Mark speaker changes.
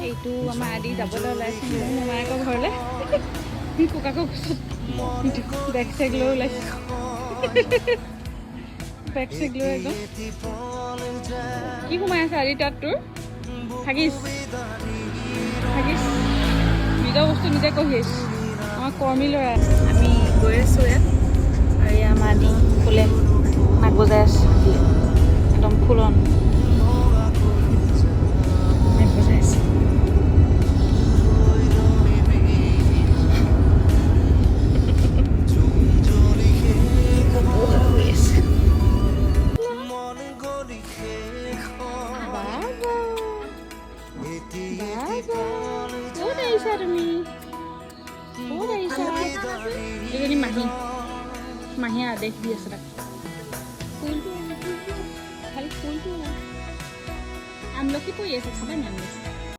Speaker 1: এইটো আমাৰ আদি যাবলৈ ওলাইছে মোৰ মোমায়েকৰ ঘৰলৈ ককাকৰ পিছত বেগ চেগ লৈ ওলাইছে বেগ চেগ লৈ একদম কি সোমাই আছে আদি তাত তোৰ থাকিছ নিজৰ বস্তু নিজে কঢ়ি আহিছোঁ আমাৰ কৰ্মী ল'ৰা আমি গৈ আছোঁ ইয়াত আৰু ইয়াৰ আমাৰ আদি ফুলে নাক বজাই আছে একদম ফুলন নাক বজাই আছে এজনী মাহীয়ে আদেশ দি আছে তাক ফুলটো খালি ফুলটো আমলখি পৰি আছে খাবা নি আমলখি